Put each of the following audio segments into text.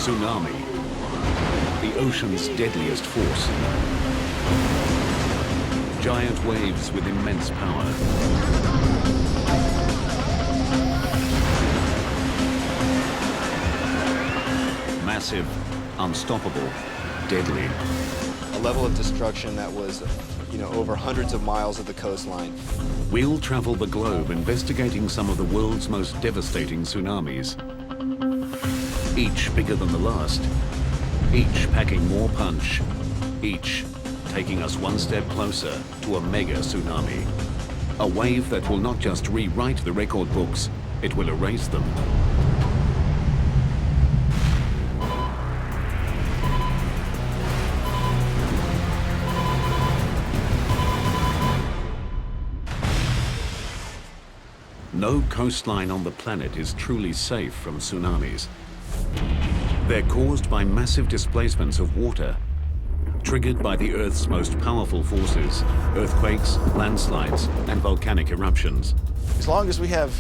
Tsunami, the ocean's deadliest force. Giant waves with immense power. Massive, unstoppable, deadly. A level of destruction that was, over hundreds of miles of the coastline. We'll travel the globe investigating some of the world's most devastating tsunamis. Each bigger than the last. Each packing more punch. Each taking us one step closer to a mega tsunami. A wave that will not just rewrite the record books, it will erase them. No coastline on the planet is truly safe from tsunamis. They're caused by massive displacements of water, triggered by the Earth's most powerful forces, earthquakes, landslides, and volcanic eruptions. As long as we have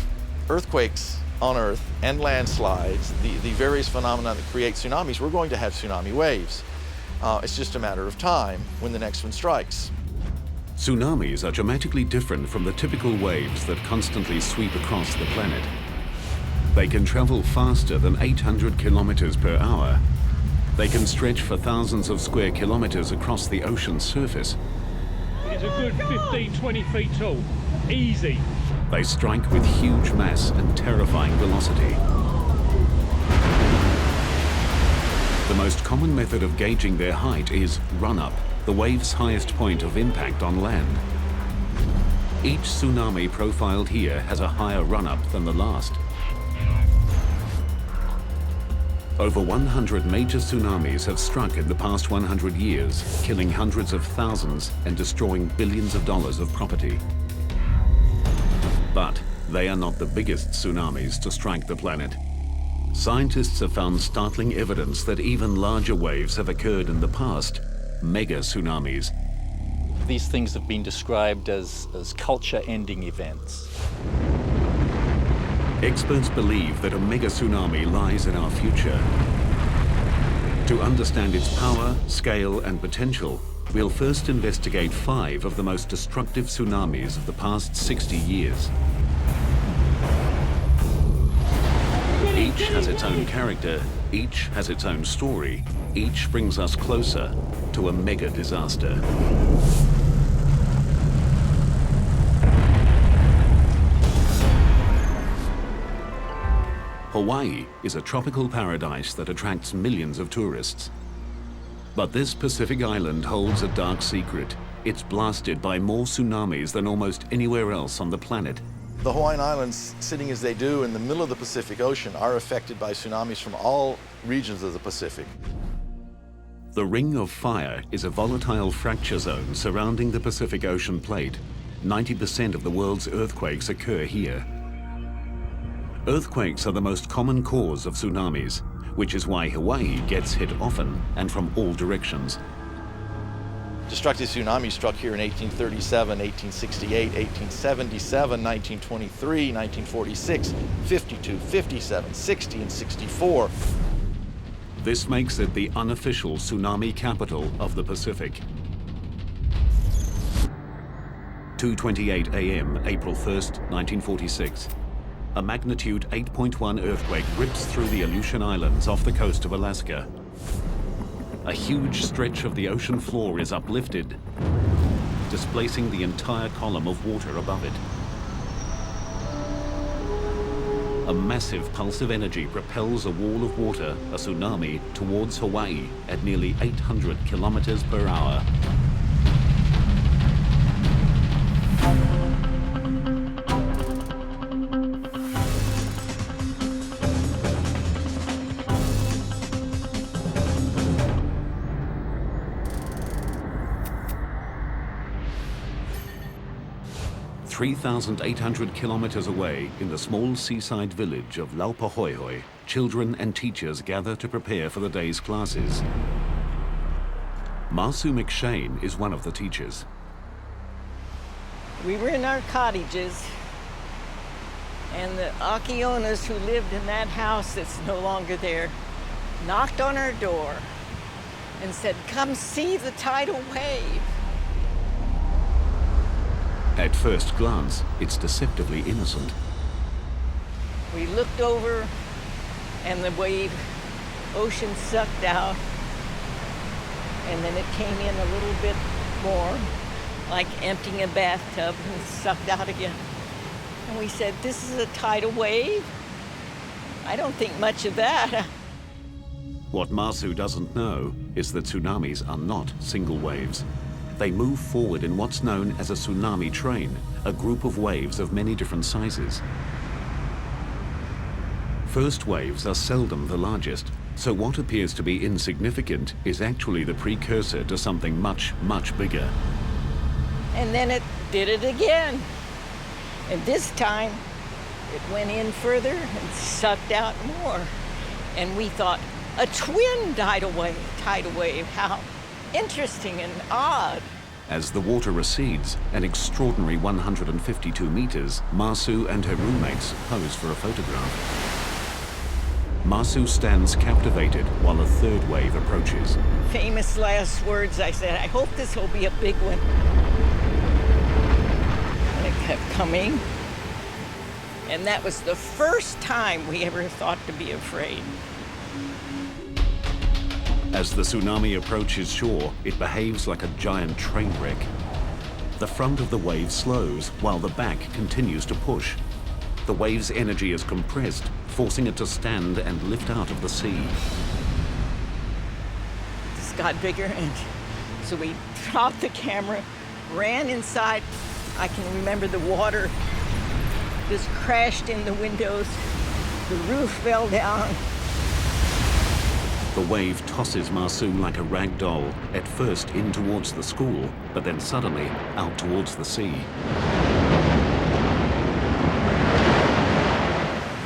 earthquakes on Earth and landslides, the various phenomena that create tsunamis, we're going to have tsunami waves. It's just a matter of time when the next one strikes. Tsunamis are dramatically different from the typical waves that constantly sweep across the planet. They can travel faster than 800 kilometers per hour. They can stretch for thousands of square kilometers across the ocean's surface. It's a good 15, 20 feet tall. Easy. They strike with huge mass and terrifying velocity. The most common method of gauging their height is run-up, the wave's highest point of impact on land. Each tsunami profiled here has a higher run-up than the last. Over 100 major tsunamis have struck in the past 100 years, killing hundreds of thousands and destroying billions of dollars of property. But they are not the biggest tsunamis to strike the planet. Scientists have found startling evidence that even larger waves have occurred in the past, mega tsunamis. These things have been described as culture-ending events. Experts believe that a mega tsunami lies in our future. To understand its power, scale, and potential, we'll first investigate 5 of the most destructive tsunamis of the past 60 years. Each has its own character, each has its own story, each brings us closer to a mega disaster. Hawaii is a tropical paradise that attracts millions of tourists. But this Pacific island holds a dark secret. It's blasted by more tsunamis than almost anywhere else on the planet. The Hawaiian Islands, sitting as they do in the middle of the Pacific Ocean, are affected by tsunamis from all regions of the Pacific. The Ring of Fire is a volatile fracture zone surrounding the Pacific Ocean plate. 90% of the world's earthquakes occur here. Earthquakes are the most common cause of tsunamis, which is why Hawaii gets hit often and from all directions. Destructive tsunamis struck here in 1837, 1868, 1877, 1923, 1946, 52, 57, 60, and 64. This makes it the unofficial tsunami capital of the Pacific. 2:28 a.m., April 1st, 1946. A magnitude 8.1 earthquake rips through the Aleutian Islands off the coast of Alaska. A huge stretch of the ocean floor is uplifted, displacing the entire column of water above it. A massive pulse of energy propels a wall of water, a tsunami, towards Hawaii at nearly 800 kilometers per hour. (3,800 kilometers away in the small seaside village of Laupahoehoe, children and teachers gather to prepare for the day's classes. Marsu McShane is one of the teachers. We were in our cottages, and the Akionas who lived in that house that's no longer there knocked on our door and said, "Come see the tidal wave." At first glance, it's deceptively innocent. We looked over and the ocean sucked out, and then it came in a little bit more, like emptying a bathtub, and sucked out again. And we said, "This is a tidal wave? I don't think much of that." What Masu doesn't know is that tsunamis are not single waves. They move forward in what's known as a tsunami train, a group of waves of many different sizes. First waves are seldom the largest, so what appears to be insignificant is actually the precursor to something much, much bigger. And then it did it again. And this time, it went in further and sucked out more. And we thought, a twin tidal wave, how interesting and odd. As the water recedes, an extraordinary 152 meters, Masu and her roommates pose for a photograph. Masu stands captivated while a third wave approaches. Famous last words, I said, "I hope this will be a big one." And it kept coming. And that was the first time we ever thought to be afraid. As the tsunami approaches shore, it behaves like a giant train wreck. The front of the wave slows while the back continues to push. The wave's energy is compressed, forcing it to stand and lift out of the sea. This got bigger, and so we dropped the camera, ran inside. I can remember the water just crashed in the windows. The roof fell down. The wave tosses Masu like a rag doll, at first in towards the school, but then suddenly out towards the sea.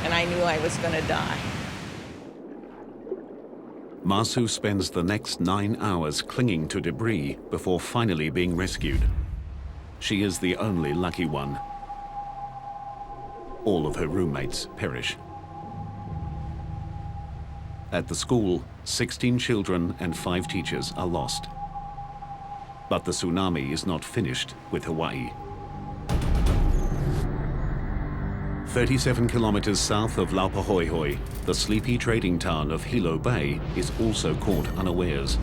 And I knew I was gonna die. Masu spends the next 9 hours clinging to debris before finally being rescued. She is the only lucky one. All of her roommates perish. At the school, 16 children and 5 teachers are lost. But the tsunami is not finished with Hawaii. 37 kilometers south of Laupahoehoe, the sleepy trading town of Hilo Bay is also caught unawares.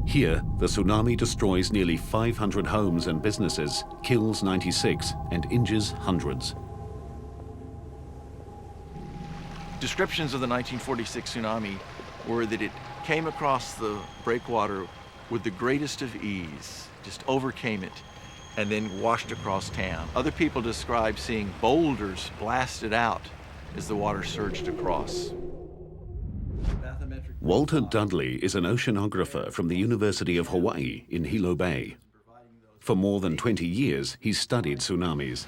Here, the tsunami destroys nearly 500 homes and businesses, kills 96, and injures hundreds. Descriptions of the 1946 tsunami were that it came across the breakwater with the greatest of ease, just overcame it, and then washed across town. Other people describe seeing boulders blasted out as the water surged across. Walter Dudley is an oceanographer from the University of Hawaii in Hilo Bay. For more than 20 years, he's studied tsunamis.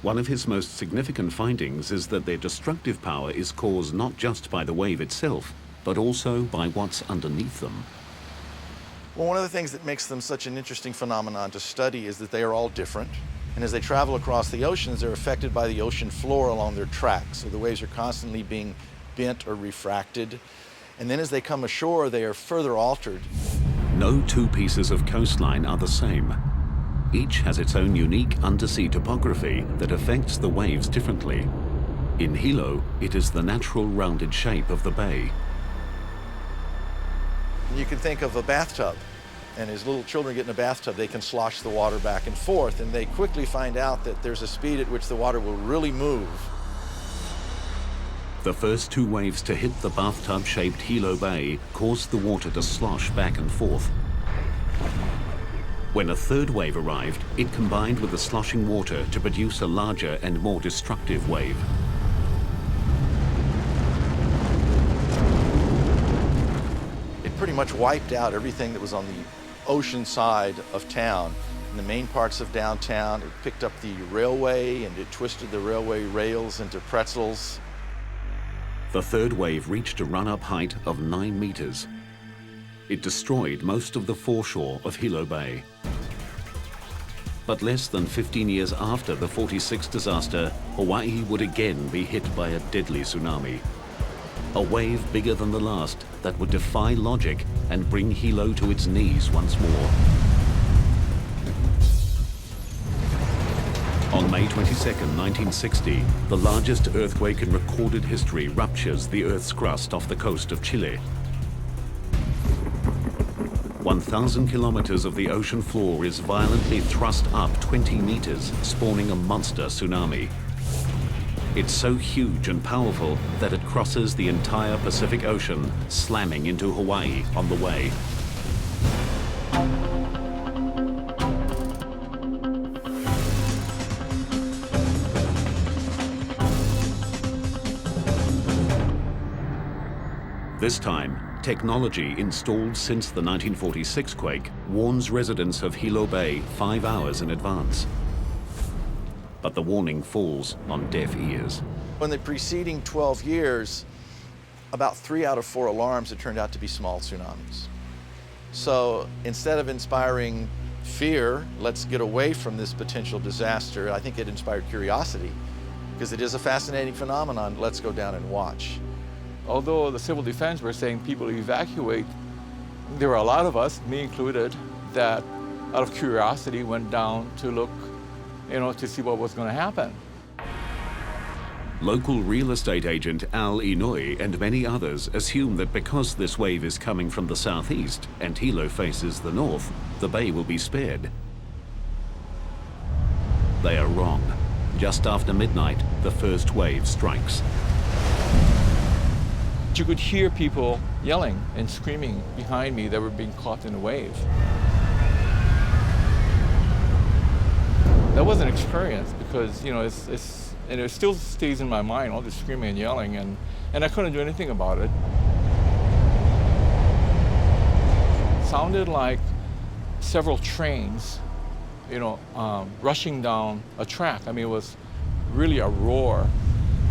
One of his most significant findings is that their destructive power is caused not just by the wave itself, but also by what's underneath them. Well, one of the things that makes them such an interesting phenomenon to study is that they are all different. And as they travel across the oceans, they're affected by the ocean floor along their tracks. So the waves are constantly being bent or refracted. And then as they come ashore, they are further altered. No two pieces of coastline are the same. Each has its own unique undersea topography that affects the waves differently. In Hilo, it is the natural rounded shape of the bay. You can think of a bathtub, and as little children get in a bathtub, they can slosh the water back and forth, and they quickly find out that there's a speed at which the water will really move. The first 2 waves to hit the bathtub-shaped Hilo Bay caused the water to slosh back and forth. When a 3rd wave arrived, it combined with the sloshing water to produce a larger and more destructive wave. It pretty much wiped out everything that was on the ocean side of town. In the main parts of downtown, it picked up the railway and it twisted the railway rails into pretzels. The 3rd wave reached a run-up height of 9 meters. It destroyed most of the foreshore of Hilo Bay. But less than 15 years after the 46 disaster, Hawaii would again be hit by a deadly tsunami. A wave bigger than the last that would defy logic and bring Hilo to its knees once more. On May 22, 1960, the largest earthquake in recorded history ruptures the Earth's crust off the coast of Chile. 1,000 kilometers of the ocean floor is violently thrust up 20 meters, spawning a monster tsunami. It's so huge and powerful that it crosses the entire Pacific Ocean, slamming into Hawaii on the way. This time, technology installed since the 1946 quake warns residents of Hilo Bay 5 hours in advance. But the warning falls on deaf ears. In the preceding 12 years, about 3 out of 4 alarms had turned out to be small tsunamis. So instead of inspiring fear, let's get away from this potential disaster, I think it inspired curiosity, because it is a fascinating phenomenon. Let's go down and watch. Although the civil defense were saying people evacuate, there were a lot of us, me included, that out of curiosity went down to look, to see what was going to happen. Local real estate agent Al Inouye and many others assume that because this wave is coming from the southeast and Hilo faces the north, the bay will be spared. They are wrong. Just after midnight, the first wave strikes. You could hear people yelling and screaming behind me that were being caught in a wave. That was an experience because, and it still stays in my mind, all this screaming and yelling, and I couldn't do anything about it. It sounded like several trains, rushing down a track. I mean, it was really a roar,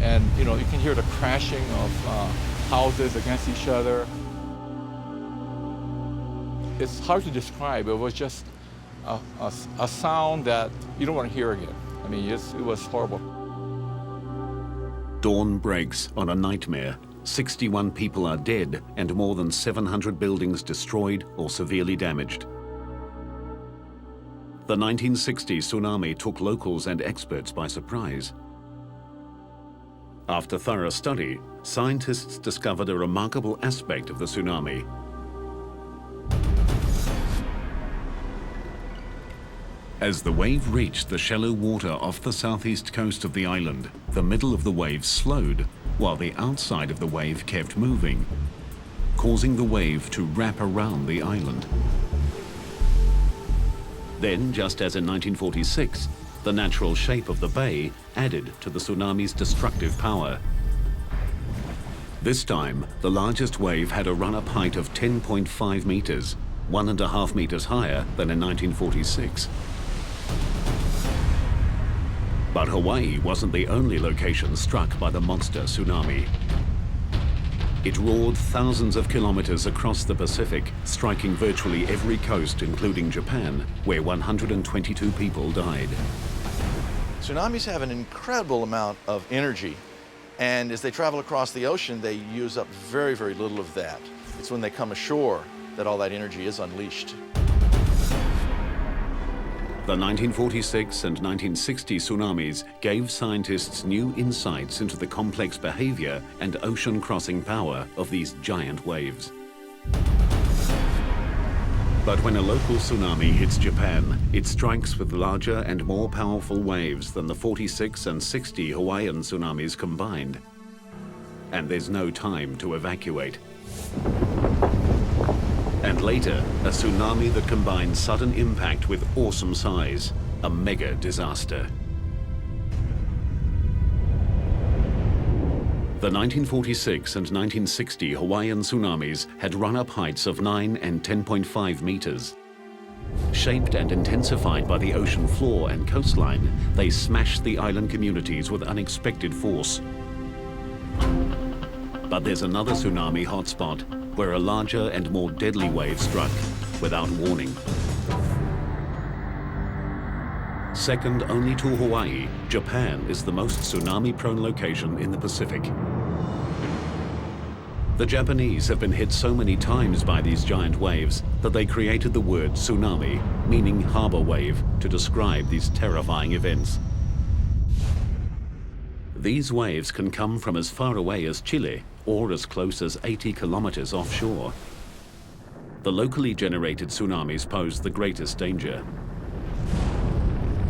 and, you can hear the crashing of houses against each other. It's hard to describe. It was just a sound that you don't want to hear again. I mean, it was horrible. Dawn breaks on a nightmare. 61 people are dead and more than 700 buildings destroyed or severely damaged. The 1960 tsunami took locals and experts by surprise. After thorough study, scientists discovered a remarkable aspect of the tsunami. As the wave reached the shallow water off the southeast coast of the island, the middle of the wave slowed, while the outside of the wave kept moving, causing the wave to wrap around the island. Then, just as in 1946, the natural shape of the bay added to the tsunami's destructive power. This time, the largest wave had a run-up height of 10.5 meters, 1.5 meters higher than in 1946. But Hawaii wasn't the only location struck by the monster tsunami. It roared thousands of kilometers across the Pacific, striking virtually every coast, including Japan, where 122 people died. Tsunamis have an incredible amount of energy, and as they travel across the ocean, they use up very, very little of that. It's when they come ashore that all that energy is unleashed. The 1946 and 1960 tsunamis gave scientists new insights into the complex behavior and ocean-crossing power of these giant waves. But when a local tsunami hits Japan, it strikes with larger and more powerful waves than the 46 and 60 Hawaiian tsunamis combined. And there's no time to evacuate. And later, a tsunami that combines sudden impact with awesome size, a mega disaster. The 1946 and 1960 Hawaiian tsunamis had run-up heights of 9 and 10.5 meters. Shaped and intensified by the ocean floor and coastline, they smashed the island communities with unexpected force. But there's another tsunami hotspot where a larger and more deadly wave struck without warning. Second only to Hawaii, Japan is the most tsunami-prone location in the Pacific. The Japanese have been hit so many times by these giant waves that they created the word tsunami, meaning harbor wave, to describe these terrifying events. These waves can come from as far away as Chile or as close as 80 kilometers offshore. The locally generated tsunamis pose the greatest danger.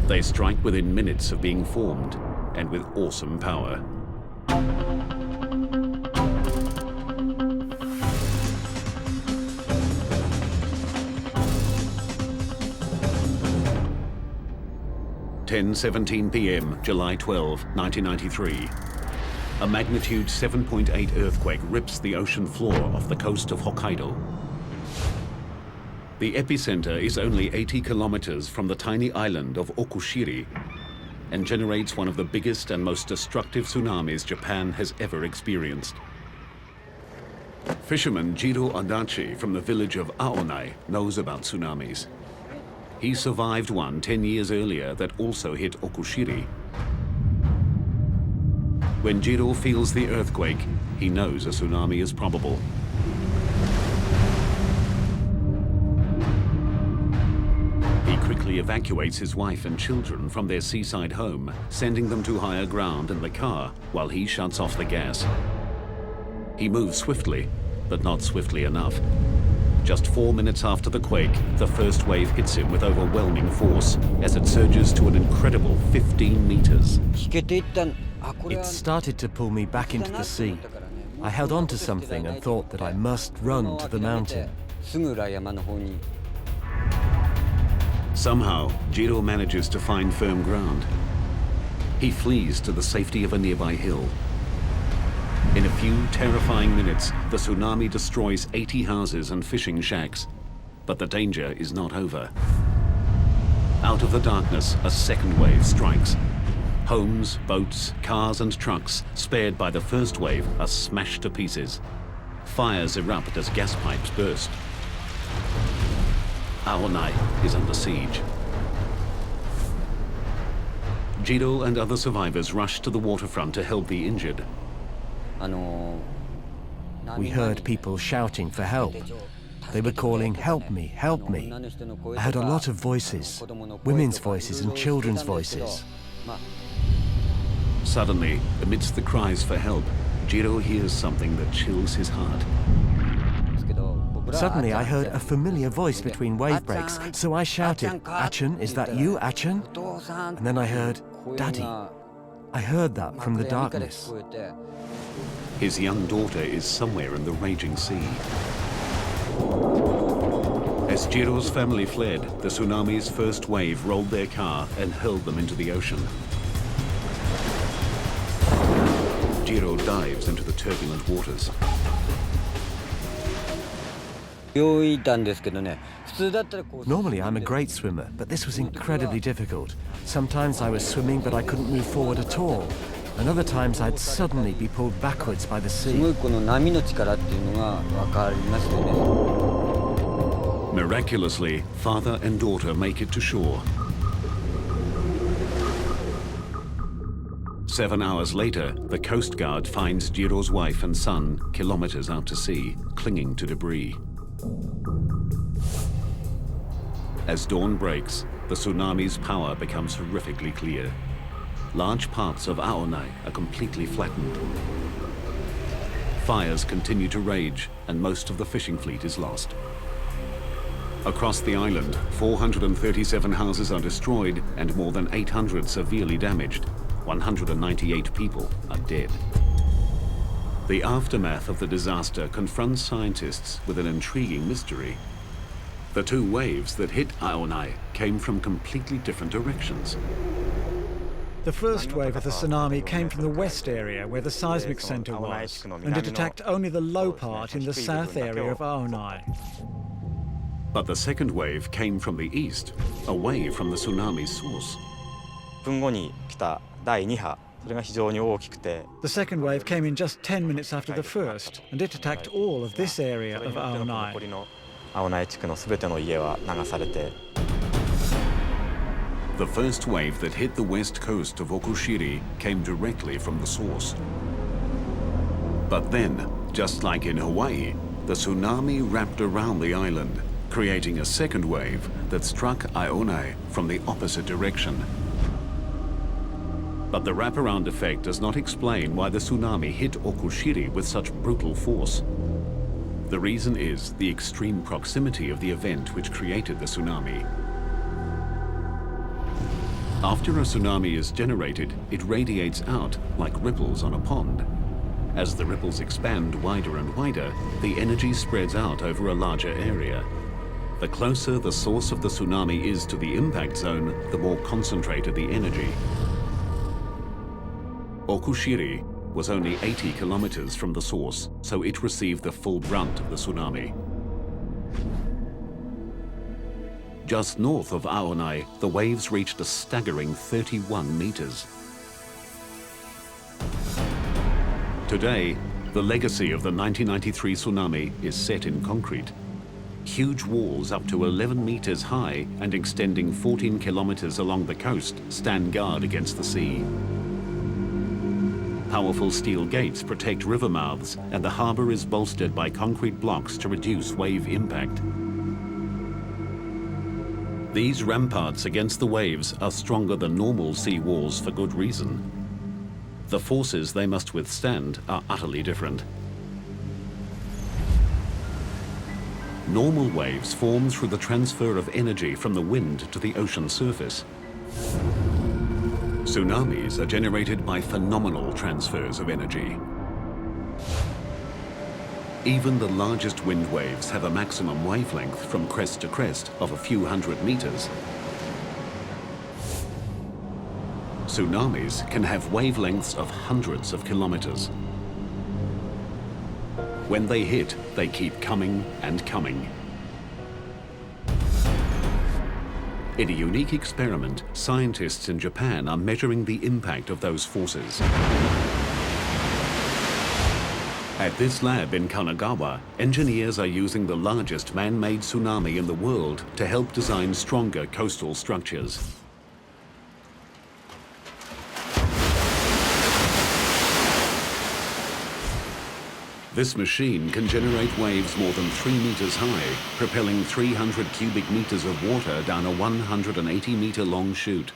They strike within minutes of being formed and with awesome power. (10:17 p.m., July 12, 1993). A magnitude 7.8 earthquake rips the ocean floor off the coast of Hokkaido. The epicenter is only 80 kilometers from the tiny island of Okushiri and generates one of the biggest and most destructive tsunamis Japan has ever experienced. Fisherman Jiro Adachi from the village of Aonai knows about tsunamis. He survived one 10 years earlier that also hit Okushiri. When Jiro feels the earthquake, he knows a tsunami is probable. He quickly evacuates his wife and children from their seaside home, sending them to higher ground in the car while he shuts off the gas. He moves swiftly, but not swiftly enough. Just 4 minutes after the quake, the first wave hits him with overwhelming force as it surges to an incredible 15 meters. It started to pull me back into the sea. I held on to something and thought that I must run to the mountain. Somehow, Jiro manages to find firm ground. He flees to the safety of a nearby hill. In a few terrifying minutes, the tsunami destroys 80 houses and fishing shacks. But the danger is not over. Out of the darkness, a second wave strikes. Homes, boats, cars and trucks, spared by the first wave, are smashed to pieces. Fires erupt as gas pipes burst. Aonai is under siege. Jiro and other survivors rush to the waterfront to help the injured. We heard people shouting for help. They were calling, "Help me, help me." I heard a lot of voices, women's voices and children's voices. Suddenly, amidst the cries for help, Jiro hears something that chills his heart. Suddenly I heard a familiar voice between wave breaks, so I shouted, "Achan, is that you, Achan?" And then I heard, "Daddy." I heard that from the darkness. His young daughter is somewhere in the raging sea. As Jiro's family fled, the tsunami's first wave rolled their car and hurled them into the ocean. Jiro dives into the turbulent waters. Normally I'm a great swimmer, but this was incredibly difficult. Sometimes I was swimming but I couldn't move forward at all. And other times I'd suddenly be pulled backwards by the sea. Miraculously, father and daughter make it to shore. 7 hours later, the Coast Guard finds Jiro's wife and son kilometers out to sea, clinging to debris. As dawn breaks, the tsunami's power becomes horrifically clear. Large parts of Aonai are completely flattened. Fires continue to rage, and most of the fishing fleet is lost. Across the island, 437 houses are destroyed and more than 800 severely damaged. 198 people are dead. The aftermath of the disaster confronts scientists with an intriguing mystery. The two waves that hit Aonai came from completely different directions. The first wave of the tsunami came from the west area where the seismic center was, and it attacked only the low part in the south area of Aonai. But the second wave came from the east, away from the tsunami's source. The second wave came in just 10 minutes after the first, and it attacked all of this area of Aonai. The first wave that hit the west coast of Okushiri came directly from the source. But then, just like in Hawaii, the tsunami wrapped around the island, creating a second wave that struck Aonai from the opposite direction. But the wraparound effect does not explain why the tsunami hit Okushiri with such brutal force. The reason is the extreme proximity of the event which created the tsunami. After a tsunami is generated, it radiates out like ripples on a pond. As the ripples expand wider and wider, the energy spreads out over a larger area. The closer the source of the tsunami is to the impact zone, the more concentrated the energy. Okushiri was only 80 kilometers from the source, so it received the full brunt of the tsunami. Just north of Aonai, the waves reached a staggering 31 meters. Today, the legacy of the 1993 tsunami is set in concrete. Huge walls up to 11 meters high and extending 14 kilometers along the coast stand guard against the sea. Powerful steel gates protect river mouths, and the harbor is bolstered by concrete blocks to reduce wave impact. These ramparts against the waves are stronger than normal sea walls for good reason. The forces they must withstand are utterly different. Normal waves form through the transfer of energy from the wind to the ocean surface. Tsunamis are generated by phenomenal transfers of energy. Even the largest wind waves have a maximum wavelength from crest to crest of a few hundred meters. Tsunamis can have wavelengths of hundreds of kilometers. When they hit, they keep coming and coming. In a unique experiment, scientists in Japan are measuring the impact of those forces. At this lab in Kanagawa, engineers are using the largest man-made tsunami in the world to help design stronger coastal structures. This machine can generate waves more than 3 meters high, propelling 300 cubic meters of water down a 180-meter long chute.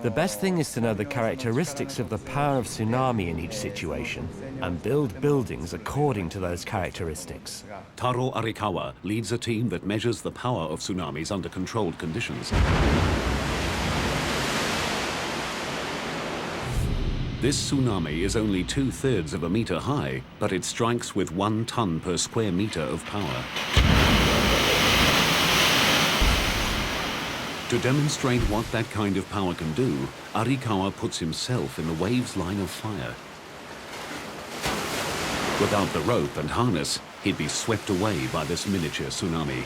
The best thing is to know the characteristics of the power of tsunami in each situation and build buildings according to those characteristics. Taro Arikawa leads a team that measures the power of tsunamis under controlled conditions. This tsunami is only 2/3 of a meter high, but it strikes with 1 ton per square meter of power. To demonstrate what that kind of power can do, Arikawa puts himself in the wave's line of fire. Without the rope and harness, he'd be swept away by this miniature tsunami.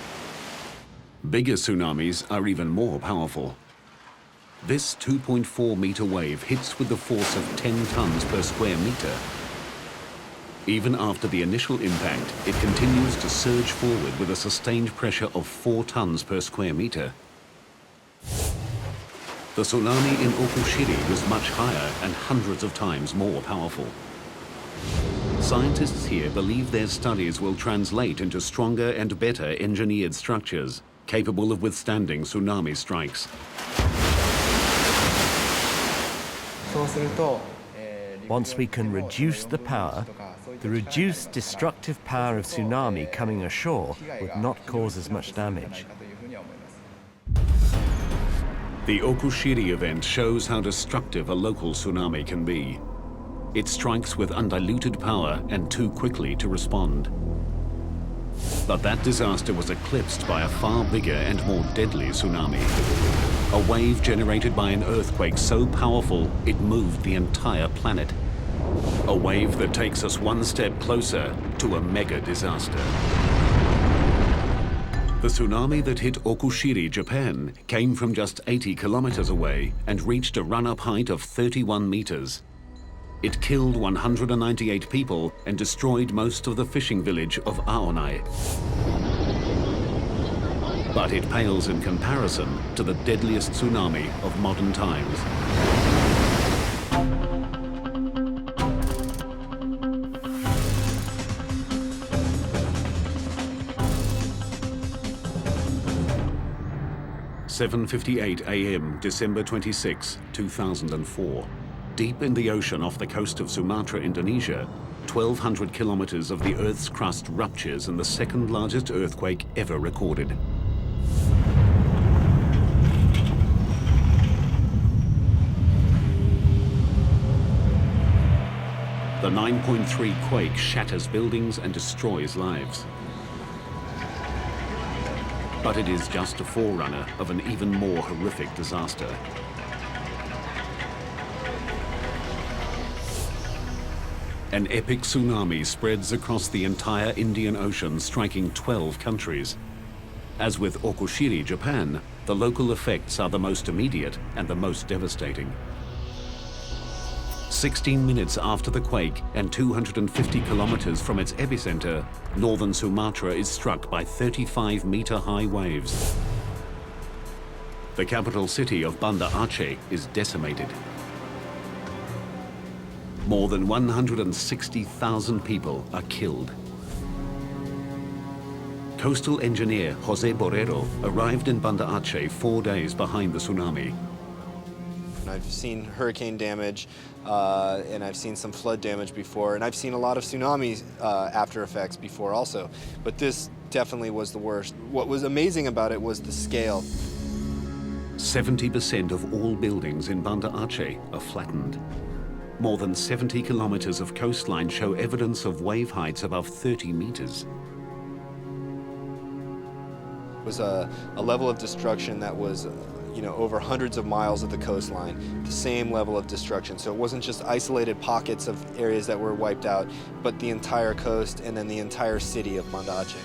Bigger tsunamis are even more powerful. This 2.4-meter wave hits with the force of 10 tons per square meter. Even after the initial impact, it continues to surge forward with a sustained pressure of 4 tons per square meter. The tsunami in Okushiri was much higher and hundreds of times more powerful. Scientists here believe their studies will translate into stronger and better engineered structures, capable of withstanding tsunami strikes. Once we can reduce the power, the reduced destructive power of tsunami coming ashore would not cause as much damage. The Okushiri event shows how destructive a local tsunami can be. It strikes with undiluted power and too quickly to respond. But that disaster was eclipsed by a far bigger and more deadly tsunami. A wave generated by an earthquake so powerful it moved the entire planet. A wave that takes us one step closer to a mega disaster. The tsunami that hit Okushiri, Japan, came from just 80 kilometers away and reached a run-up height of 31 meters. It killed 198 people and destroyed most of the fishing village of Aonai. But it pales in comparison to the deadliest tsunami of modern times. (7:58 a.m. December 26, 2004). Deep in the ocean off the coast of Sumatra, Indonesia, 1,200 kilometers of the Earth's crust ruptures in the second largest earthquake ever recorded. The 9.3 quake shatters buildings and destroys lives. But it is just a forerunner of an even more horrific disaster. An epic tsunami spreads across the entire Indian Ocean, striking 12 countries. As with Okushiri, Japan, the local effects are the most immediate and the most devastating. 16 minutes after the quake and 250 kilometers from its epicenter, northern Sumatra is struck by 35-meter-high waves. The capital city of Banda Aceh is decimated. More than 160,000 people are killed. Coastal engineer Jose Borrero arrived in Banda Aceh 4 days behind the tsunami. I've seen hurricane damage, and I've seen some flood damage before, and I've seen a lot of tsunami after effects before also, but this definitely was the worst. What was amazing about it was the scale. 70% of all buildings in Banda Aceh are flattened. More than 70 kilometers of coastline show evidence of wave heights above 30 meters. It was a level of destruction that was over hundreds of miles of the coastline, the same level of destruction. So it wasn't just isolated pockets of areas that were wiped out, but the entire coast and then the entire city of Banda Aceh.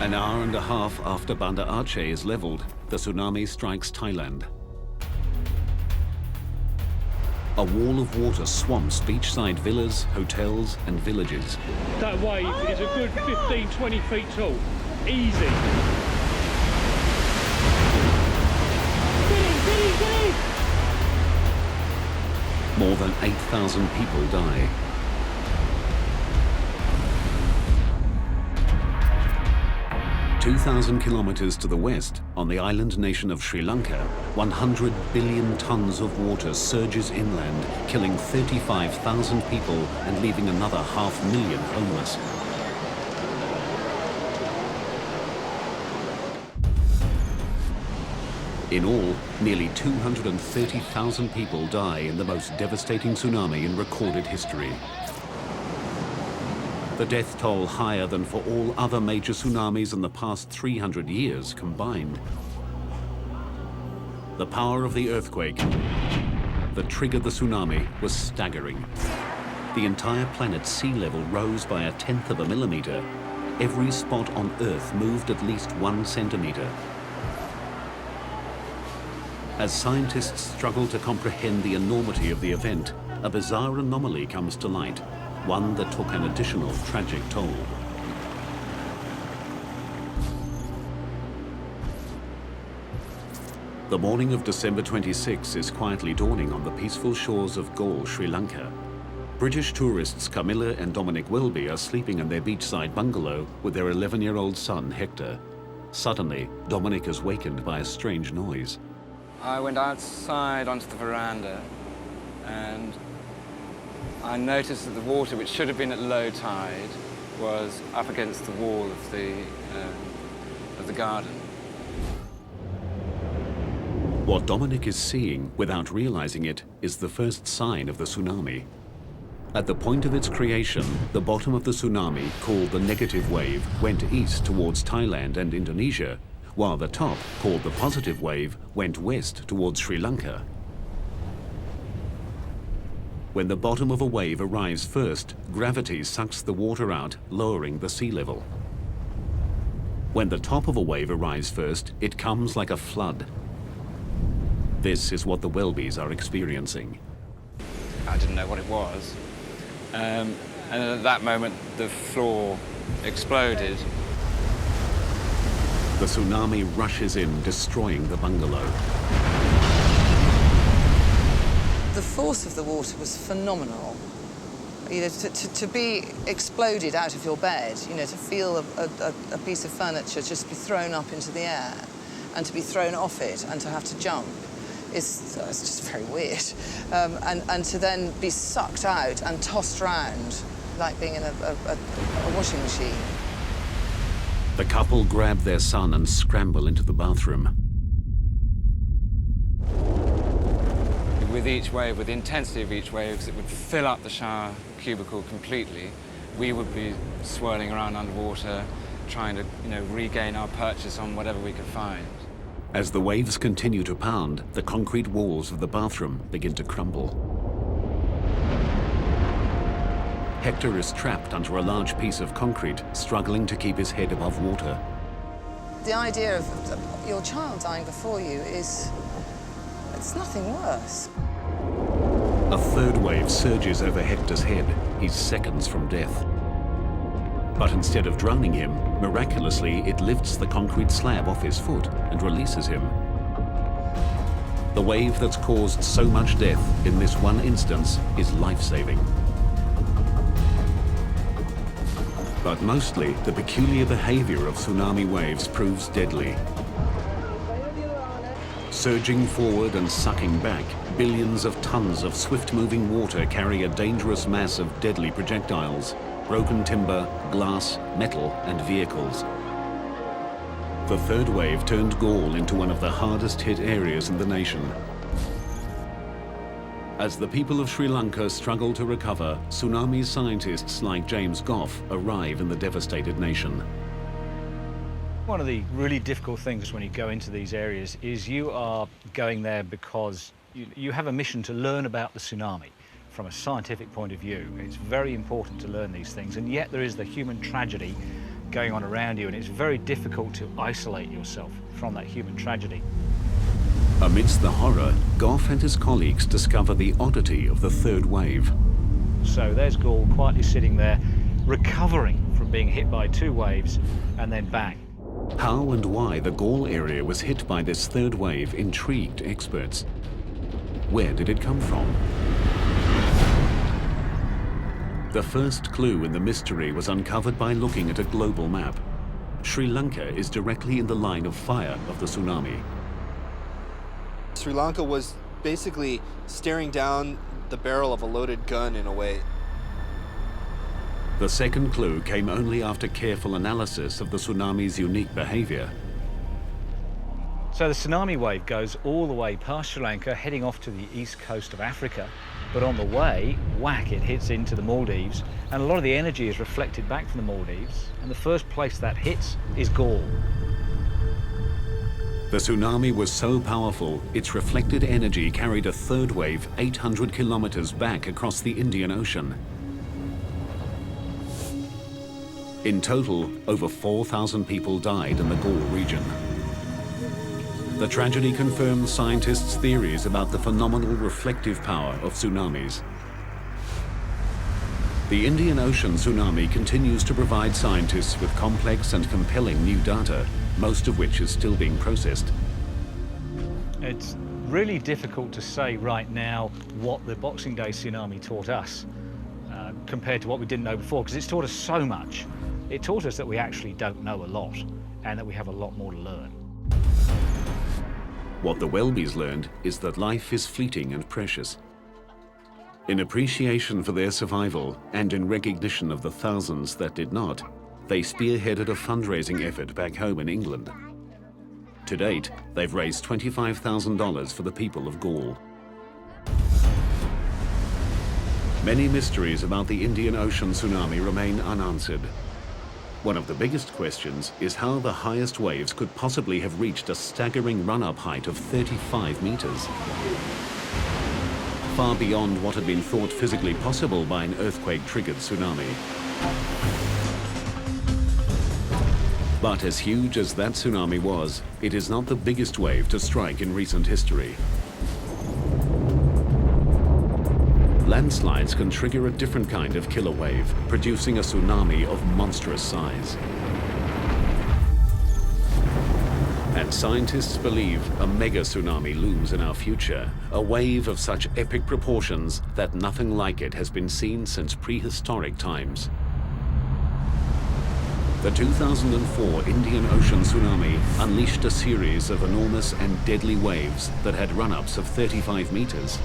An hour and a half after Banda Aceh is leveled, the tsunami strikes Thailand. A wall of water swamps beachside villas, hotels, and villages. That wave is a good 15, 20 feet tall. Easy. Get in! More than 8,000 people die. (2,000 kilometers to the west, on the island nation of Sri Lanka, 100 billion tons of water surges inland, killing 35,000 people and leaving another 500,000 homeless. In all, nearly 230,000 people die in the most devastating tsunami in recorded history. The death toll higher than for all other major tsunamis in the past 300 years combined. The power of the earthquake that triggered the tsunami was staggering. The entire planet's sea level rose by 1/10 of a millimeter. Every spot on Earth moved at least 1 centimeter. As scientists struggle to comprehend the enormity of the event, a bizarre anomaly comes to light. One that took an additional tragic toll. The morning of December 26 is quietly dawning on the peaceful shores of Galle, Sri Lanka. British tourists Camilla and Dominic Welby are sleeping in their beachside bungalow with their 11-year-old son, Hector. Suddenly, Dominic is wakened by a strange noise. I went outside onto the veranda and I noticed that the water, which should have been at low tide, was up against the wall of the garden. What Dominic is seeing, without realizing it, is the first sign of the tsunami. At the point of its creation, the bottom of the tsunami, called the negative wave, went east towards Thailand and Indonesia, while the top, called the positive wave, went west towards Sri Lanka. When the bottom of a wave arrives first, gravity sucks the water out, lowering the sea level. When the top of a wave arrives first, it comes like a flood. This is what the Welbys are experiencing. I didn't know what it was. And at that moment, the floor exploded. The tsunami rushes in, destroying the bungalow. The force of the water was phenomenal. You know, to be exploded out of your bed, you know, to feel a piece of furniture just be thrown up into the air and to be thrown off it and to have to jump it's just very weird. And to then be sucked out and tossed around like being in a washing machine. The couple grab their son and scramble into the bathroom. With each wave, with the intensity of each wave, it would fill up the shower cubicle completely. We would be swirling around underwater, trying to, regain our purchase on whatever we could find. As the waves continue to pound, the concrete walls of the bathroom begin to crumble. Hector is trapped under a large piece of concrete, struggling to keep his head above water. The idea of your child dying before you it's nothing worse. A third wave surges over Hector's head. He's seconds from death. But instead of drowning him, miraculously it lifts the concrete slab off his foot and releases him. The wave that's caused so much death in this one instance is life-saving. But mostly, the peculiar behavior of tsunami waves proves deadly. Surging forward and sucking back, billions of tons of swift-moving water carry a dangerous mass of deadly projectiles, broken timber, glass, metal, and vehicles. The third wave turned Galle into one of the hardest-hit areas in the nation. As the people of Sri Lanka struggle to recover, tsunami scientists like James Goff arrive in the devastated nation. One of the really difficult things when you go into these areas is you are going there because you have a mission to learn about the tsunami from a scientific point of view. It's very important to learn these things, and yet there is the human tragedy going on around you, and it's very difficult to isolate yourself from that human tragedy. Amidst the horror, Goff and his colleagues discover the oddity of the third wave. So there's Galle quietly sitting there, recovering from being hit by two waves and then bang. How and why the Galle area was hit by this third wave intrigued experts. Where did it come from? The first clue in the mystery was uncovered by looking at a global map. Sri Lanka is directly in the line of fire of the tsunami. Sri Lanka was basically staring down the barrel of a loaded gun in a way. The second clue came only after careful analysis of the tsunami's unique behavior. So the tsunami wave goes all the way past Sri Lanka, heading off to the east coast of Africa. But on the way, whack, it hits into the Maldives, and a lot of the energy is reflected back from the Maldives, and the first place that hits is Galle. The tsunami was so powerful, its reflected energy carried a third wave 800 kilometers back across the Indian Ocean. In total, over 4,000 people died in the Galle region. The tragedy confirmed scientists' theories about the phenomenal reflective power of tsunamis. The Indian Ocean tsunami continues to provide scientists with complex and compelling new data, most of which is still being processed. It's really difficult to say right now what the Boxing Day tsunami taught us compared to what we didn't know before, because it's taught us so much. It taught us that we actually don't know a lot and that we have a lot more to learn. What the Welbys learned is that life is fleeting and precious. In appreciation for their survival and in recognition of the thousands that did not, they spearheaded a fundraising effort back home in England. To date, they've raised $25,000 for the people of Galle. Many mysteries about the Indian Ocean tsunami remain unanswered. One of the biggest questions is how the highest waves could possibly have reached a staggering run-up height of 35 meters. Far beyond what had been thought physically possible by an earthquake-triggered tsunami. But as huge as that tsunami was, it is not the biggest wave to strike in recent history. Landslides can trigger a different kind of killer wave, producing a tsunami of monstrous size. And scientists believe a mega tsunami looms in our future, a wave of such epic proportions that nothing like it has been seen since prehistoric times. The 2004 Indian Ocean tsunami unleashed a series of enormous and deadly waves that had run-ups of 35 meters.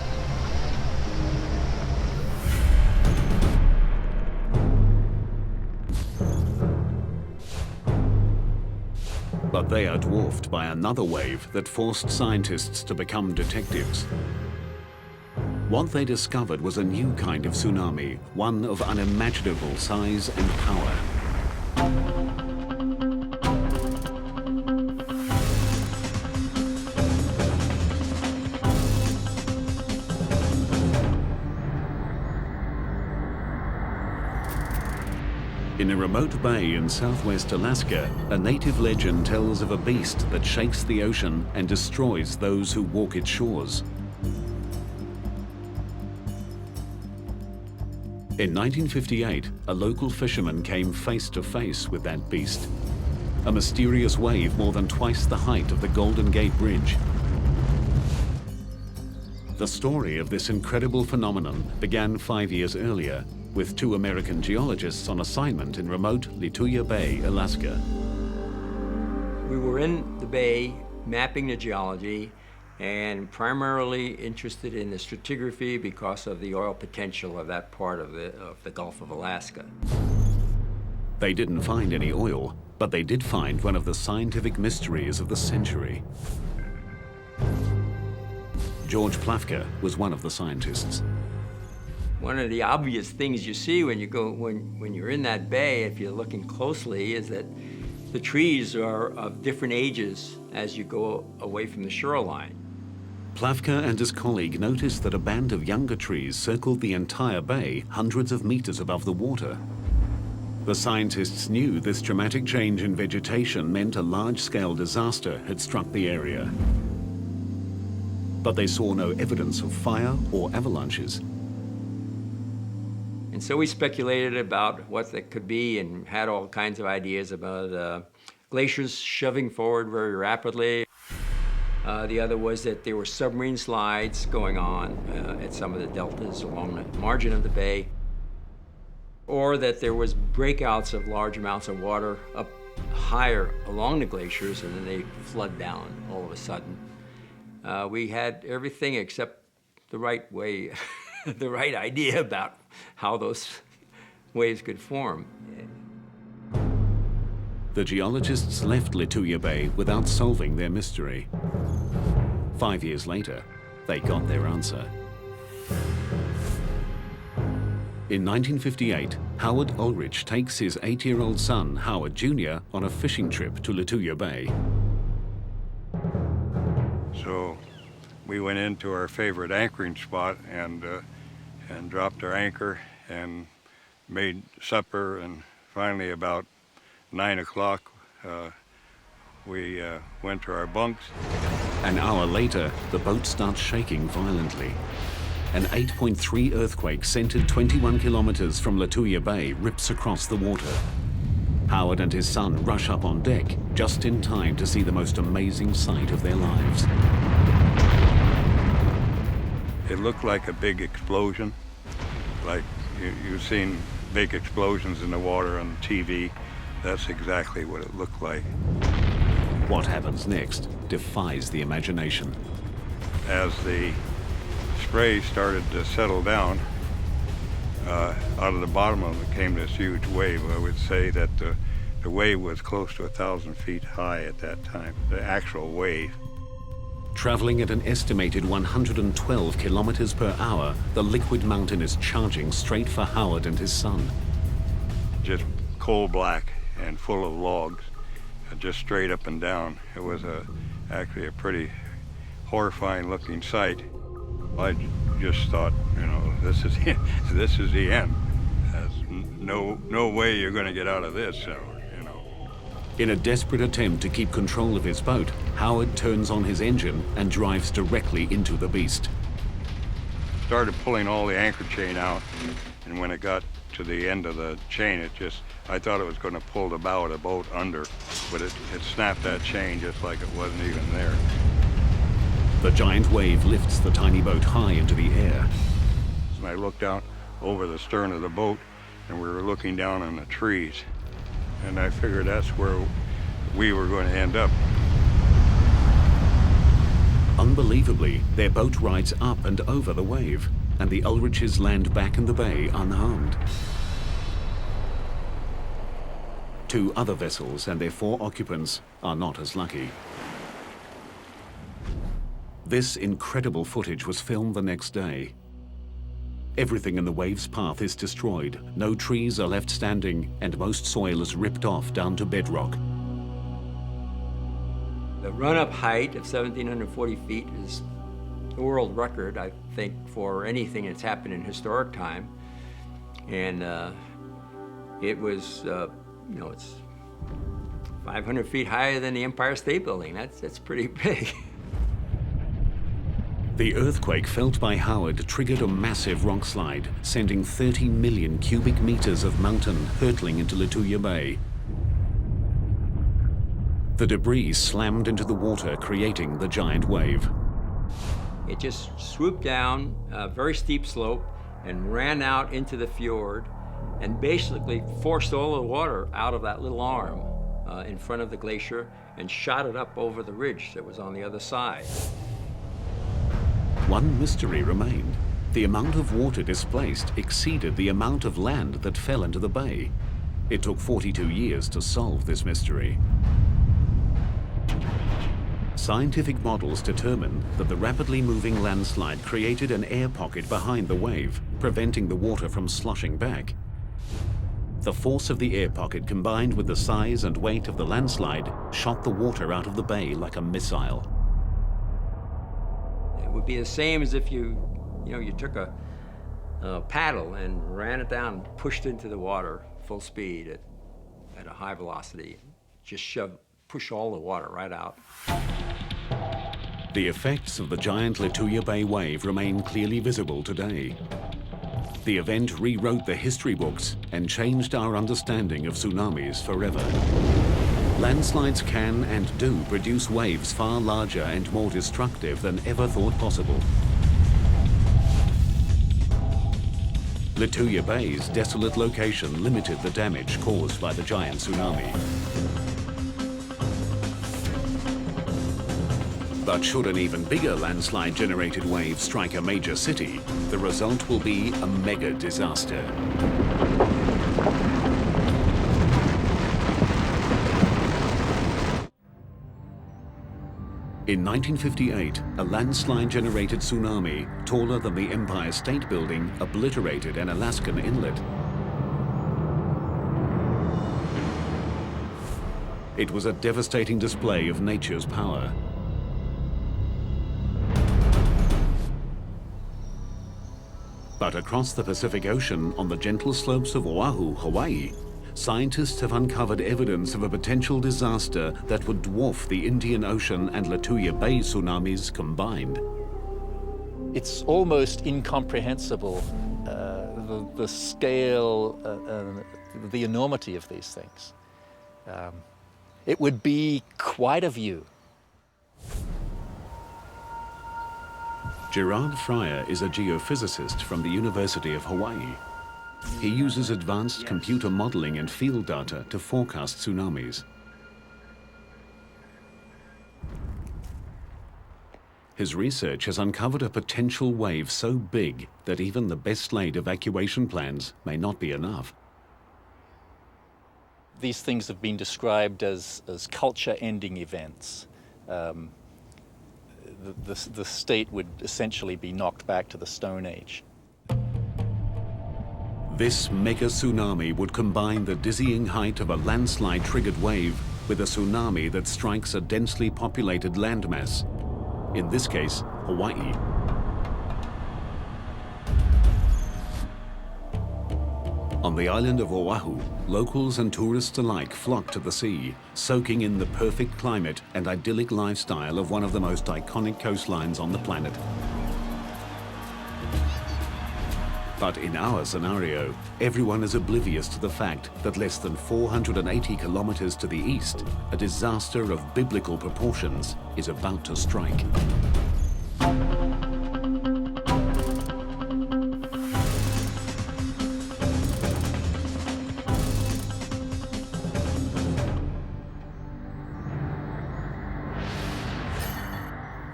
But they are dwarfed by another wave that forced scientists to become detectives. What they discovered was a new kind of tsunami, one of unimaginable size and power. In a remote bay in southwest Alaska, a native legend tells of a beast that shakes the ocean and destroys those who walk its shores. In 1958, a local fisherman came face to face with that beast, a mysterious wave more than twice the height of the Golden Gate Bridge. The story of this incredible phenomenon began 5 years earlier, with 2 American geologists on assignment in remote Lituya Bay, Alaska. We were in the bay mapping the geology and primarily interested in the stratigraphy because of the oil potential of that part of the Gulf of Alaska. They didn't find any oil, but they did find one of the scientific mysteries of the century. George Plafka was one of the scientists. One of the obvious things you see when you're in that bay, if you're looking closely, is that the trees are of different ages as you go away from the shoreline. Plafka and his colleague noticed that a band of younger trees circled the entire bay hundreds of meters above the water. The scientists knew this dramatic change in vegetation meant a large-scale disaster had struck the area. But they saw no evidence of fire or avalanches. And so we speculated about what that could be and had all kinds of ideas about glaciers shoving forward very rapidly. The other was that there were submarine slides going on at some of the deltas along the margin of the bay, or that there was breakouts of large amounts of water up higher along the glaciers and then they flood down all of a sudden. We had everything except the right way, the right idea about how those waves could form. The geologists left Lituya Bay without solving their mystery. 5 years later, they got their answer. In 1958, Howard Ulrich takes his 8-year-old son, Howard Jr., on a fishing trip to Lituya Bay. So we went into our favorite anchoring spot and dropped our anchor and made supper, and finally about 9 o'clock we went to our bunks. An hour later, the boat starts shaking violently. An 8.3 earthquake centered 21 kilometers from Lituya Bay rips across the water. Howard and his son rush up on deck just in time to see the most amazing sight of their lives. It looked like a big explosion, like you've seen big explosions in the water on TV. That's exactly what it looked like. What happens next defies the imagination. As the spray started to settle down, out of the bottom of it came this huge wave. I would say that the wave was close to 1,000 feet high at that time, the actual wave. Traveling at an estimated 112 kilometers per hour, the liquid mountain is charging straight for Howard and his son. Just coal black and full of logs, just straight up and down. It was actually a pretty horrifying looking sight. I just thought, this is the end. There's no way you're going to get out of this. In a desperate attempt to keep control of his boat, Howard turns on his engine and drives directly into the beast. started pulling all the anchor chain out, and when it got to the end of the chain, I thought it was going to pull the bow of the boat under, but it snapped that chain just like it wasn't even there. The giant wave lifts the tiny boat high into the air. And I looked out over the stern of the boat, and we were looking down on the trees, and I figured that's where we were going to end up. Unbelievably, their boat rides up and over the wave, and the Ulriches land back in the bay unharmed. 2 other vessels and their 4 occupants are not as lucky. This incredible footage was filmed the next day. Everything in the wave's path is destroyed, no trees are left standing, and most soil is ripped off down to bedrock. The run-up height of 1,740 feet is the world record, I think, for anything that's happened in historic time. And it was, it's 500 feet higher than the Empire State Building. That's pretty big. The earthquake felt by Howard triggered a massive rock slide, sending 30 million cubic meters of mountain hurtling into Lituya Bay. The debris slammed into the water, creating the giant wave. It just swooped down a very steep slope and ran out into the fjord and basically forced all the water out of that little arm in front of the glacier and shot it up over the ridge that was on the other side. One mystery remained. The amount of water displaced exceeded the amount of land that fell into the bay. It took 42 years to solve this mystery. Scientific models determine that the rapidly moving landslide created an air pocket behind the wave, preventing the water from sloshing back. The force of the air pocket combined with the size and weight of the landslide shot the water out of the bay like a missile. It would be the same as if you took a paddle and ran it down, pushed into the water full speed at a high velocity, just push all the water right out. The effects of the giant Lituya Bay wave remain clearly visible today. The event rewrote the history books and changed our understanding of tsunamis forever. Landslides can and do produce waves far larger and more destructive than ever thought possible. Lituya Bay's desolate location limited the damage caused by the giant tsunami. But should an even bigger landslide-generated wave strike a major city, the result will be a mega disaster. In 1958, a landslide-generated tsunami, taller than the Empire State Building, obliterated an Alaskan inlet. It was a devastating display of nature's power. But across the Pacific Ocean, on the gentle slopes of Oahu, Hawaii, scientists have uncovered evidence of a potential disaster that would dwarf the Indian Ocean and Lituya Bay tsunamis combined. It's almost incomprehensible, the scale, the enormity of these things. It would be quite a view. Gerard Fryer is a geophysicist from the University of Hawaii. He uses advanced computer modeling and field data to forecast tsunamis. His research has uncovered a potential wave so big that even the best laid evacuation plans may not be enough. These things have been described as culture-ending events. The state would essentially be knocked back to the Stone Age. This mega tsunami would combine the dizzying height of a landslide-triggered wave with a tsunami that strikes a densely populated landmass, in this case, Hawaii. On the island of Oahu, locals and tourists alike flock to the sea, soaking in the perfect climate and idyllic lifestyle of one of the most iconic coastlines on the planet. But in our scenario, everyone is oblivious to the fact that less than 480 kilometers to the east, a disaster of biblical proportions is about to strike.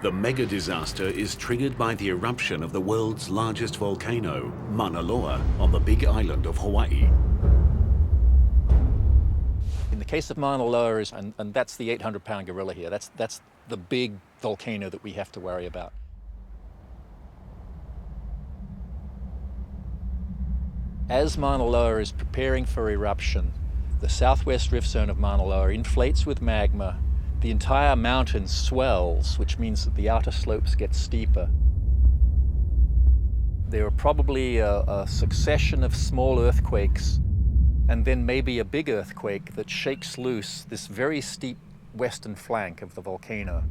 The mega disaster is triggered by the eruption of the world's largest volcano, Mauna Loa, on the big island of Hawaii. In the case of Mauna Loa, and that's the 800-pound gorilla here, that's the big volcano that we have to worry about. As Mauna Loa is preparing for eruption, the southwest rift zone of Mauna Loa inflates with magma. The entire mountain swells, which means that the outer slopes get steeper. There are probably a succession of small earthquakes, and then maybe a big earthquake that shakes loose this very steep western flank of the volcano.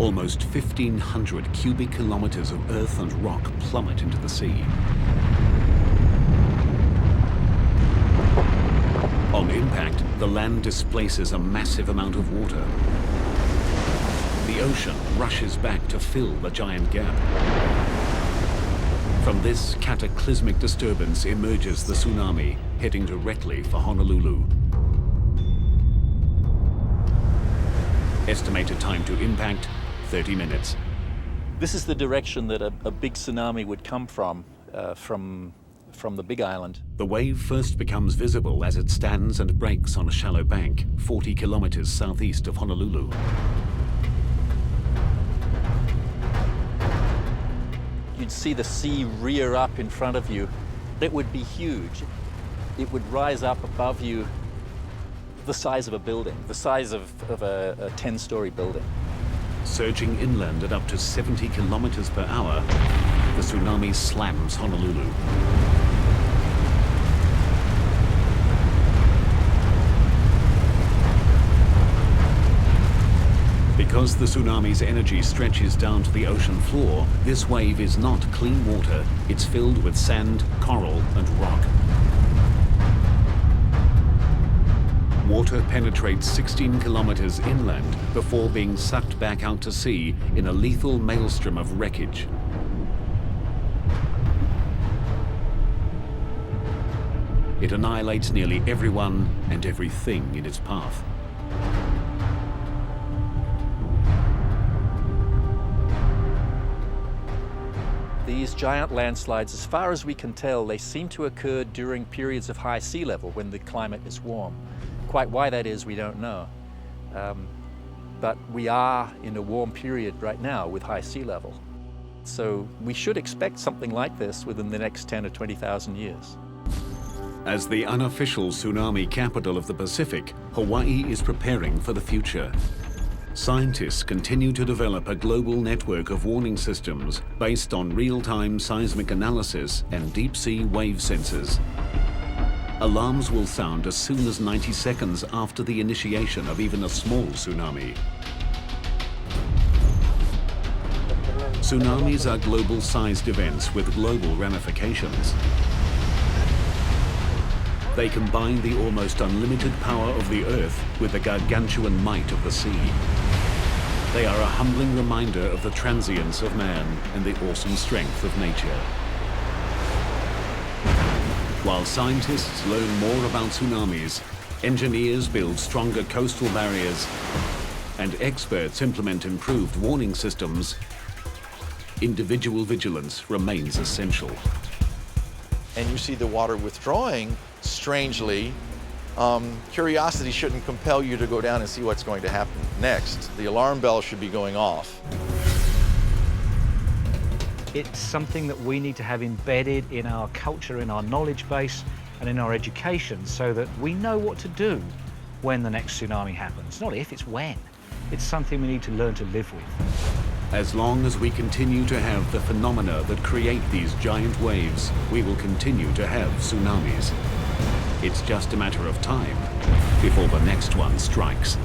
Almost 1,500 cubic kilometers of earth and rock plummet into the sea. On impact, the land displaces a massive amount of water. The ocean rushes back to fill the giant gap. From this cataclysmic disturbance emerges the tsunami, heading directly for Honolulu. Estimated time to impact, 30 minutes. This is the direction that a big tsunami would come from the big island. The wave first becomes visible as it stands and breaks on a shallow bank, 40 kilometers southeast of Honolulu. You'd see the sea rear up in front of you. It would be huge. It would rise up above you the size of a building, the size of a 10-story building. Surging inland at up to 70 kilometers per hour, the tsunami slams Honolulu. Because the tsunami's energy stretches down to the ocean floor, this wave is not clean water. It's filled with sand, coral, and rock. Water penetrates 16 kilometers inland before being sucked back out to sea in a lethal maelstrom of wreckage. It annihilates nearly everyone and everything in its path. These giant landslides, as far as we can tell, they seem to occur during periods of high sea level when the climate is warm. Quite why that is, we don't know. But we are in a warm period right now with high sea level. So we should expect something like this within the next 10 or 20,000 years. As the unofficial tsunami capital of the Pacific, Hawaii is preparing for the future. Scientists continue to develop a global network of warning systems based on real-time seismic analysis and deep-sea wave sensors. Alarms will sound as soon as 90 seconds after the initiation of even a small tsunami. Tsunamis are global-sized events with global ramifications. They combine the almost unlimited power of the Earth with the gargantuan might of the sea. They are a humbling reminder of the transience of man and the awesome strength of nature. While scientists learn more about tsunamis, engineers build stronger coastal barriers, and experts implement improved warning systems, individual vigilance remains essential. And you see the water withdrawing, strangely, curiosity shouldn't compel you to go down and see what's going to happen next. The alarm bell should be going off. It's something that we need to have embedded in our culture, in our knowledge base, and in our education so that we know what to do when the next tsunami happens. Not if, it's when. It's something we need to learn to live with. As long as we continue to have the phenomena that create these giant waves, we will continue to have tsunamis. It's just a matter of time before the next one strikes.